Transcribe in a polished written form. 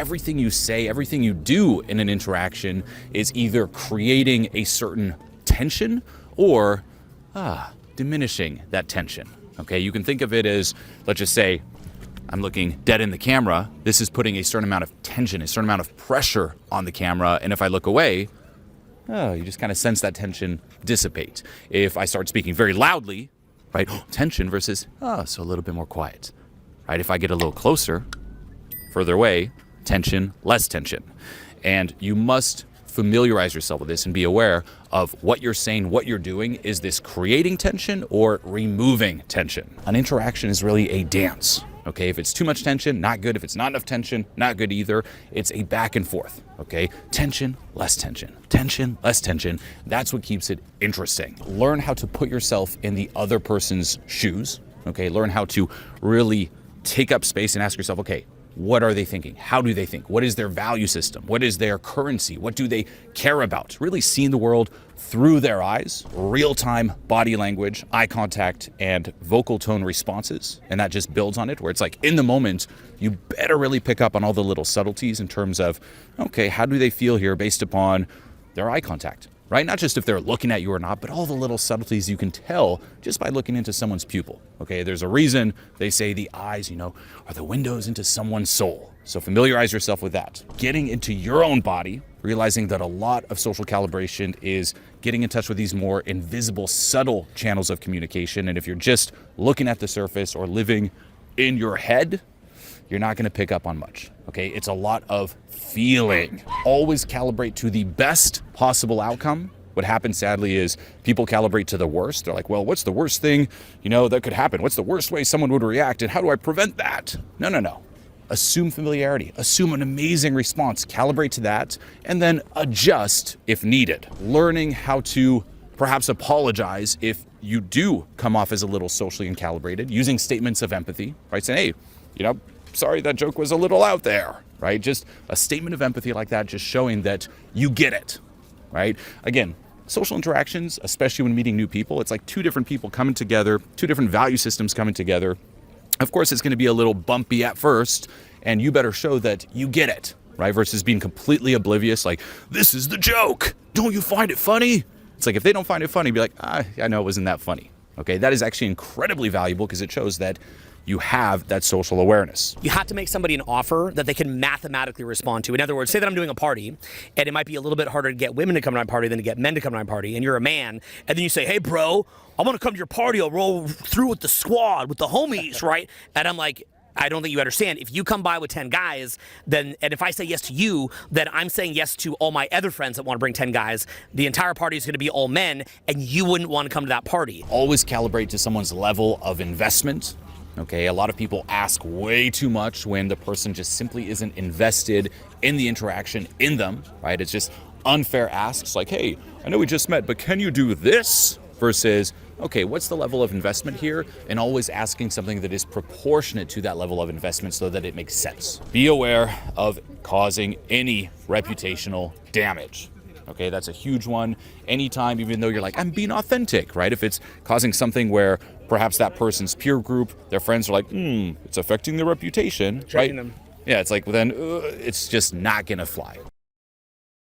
everything you say, everything you do in an interaction is either creating a certain tension or diminishing that tension. Okay, you can think of it as, let's just say, I'm looking dead in the camera. This is putting a certain amount of tension, a certain amount of pressure on the camera. And if I look away, you just kind of sense that tension dissipate. If I start speaking very loudly, right, tension versus, so a little bit more quiet, right? If I get a little closer, further away, tension, less tension. And you must familiarize yourself with this and be aware of what you're saying, what you're doing. Is this creating tension or removing tension? An interaction is really a dance. Okay, if it's too much tension, not good. If it's not enough tension, not good either. It's a back and forth, okay? Tension, less tension, tension, less tension. That's what keeps it interesting. Learn how to put yourself in the other person's shoes, okay? Learn how to really take up space and ask yourself, okay, what are they thinking? How do they think? What is their value system? What is their currency? What do they care about? Really seeing the world through their eyes, real-time body language, eye contact, and vocal tone responses. And that just builds on it, where it's like in the moment, you better really pick up on all the little subtleties in terms of, okay, how do they feel here based upon their eye contact, right? Not just if they're looking at you or not, but all the little subtleties you can tell just by looking into someone's pupil. Okay, there's a reason they say the eyes, are the windows into someone's soul. So familiarize yourself with that. Getting into your own body, realizing that a lot of social calibration is getting in touch with these more invisible, subtle channels of communication. And if you're just looking at the surface or living in your head, you're not going to pick up on much. Okay, it's a lot of feeling. Always calibrate to the best possible outcome. What happens, sadly, is people calibrate to the worst. They're like, well, what's the worst thing, that could happen? What's the worst way someone would react? And how do I prevent that? No. Assume familiarity. Assume an amazing response. Calibrate to that, and then adjust if needed. Learning how to perhaps apologize if you do come off as a little socially uncalibrated, using statements of empathy, right? Saying, hey, sorry, that joke was a little out there, right? Just a statement of empathy like that, just showing that you get it, right? Again, social interactions, especially when meeting new people, it's like two different people coming together, two different value systems coming together. Of course, it's going to be a little bumpy at first, and you better show that you get it, right? Versus being completely oblivious, like, this is the joke. Don't you find it funny? It's like, if they don't find it funny, be like, I know it wasn't that funny. Okay, that is actually incredibly valuable because it shows that you have that social awareness. You have to make somebody an offer that they can mathematically respond to. In other words, say that I'm doing a party, and it might be a little bit harder to get women to come to my party than to get men to come to my party, and you're a man, and then you say, hey, bro, I want to come to your party. I'll roll through with the squad, with the homies, right? And I'm like, I don't think you understand. If you come by with 10 guys, and if I say yes to you, then I'm saying yes to all my other friends that want to bring 10 guys. The entire party is going to be all men, and you wouldn't want to come to that party. Always calibrate to someone's level of investment. Okay, a lot of people ask way too much when the person just simply isn't invested in the interaction in them, right? It's just unfair asks like, hey, I know we just met, but can you do this? Versus, okay, what's the level of investment here? And always asking something that is proportionate to that level of investment so that it makes sense. Be aware of causing any reputational damage. Okay, that's a huge one. Anytime, even though you're like, I'm being authentic, right? If it's causing something where perhaps that person's peer group, their friends are like, it's affecting their reputation, right? Them. Yeah, it's like, well, then it's just not gonna fly.